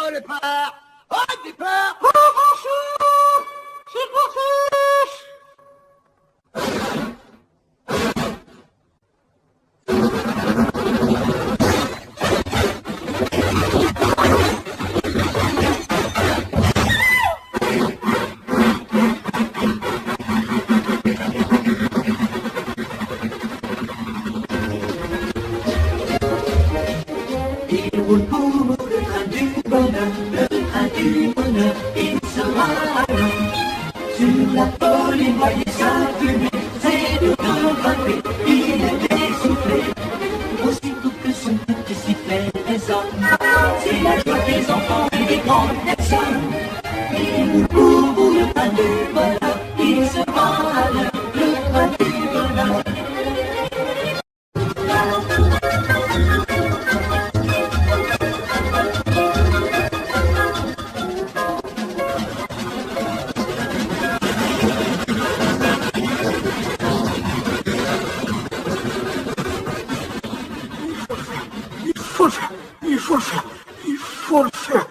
au départ. Au départ. C'est parti. Il roule pour le train du bonheur, il sera à l'heure. Sur la folie, voyez sa fumée, c'est tout grimper, il est essoufflé. Aussitôt que son petit sifflet résonne, c'est la joie des enfants et des grandes personnes. Il roule pour le train du bonheur, il sera à l'heure, le train du bonheur. Il faut le faire.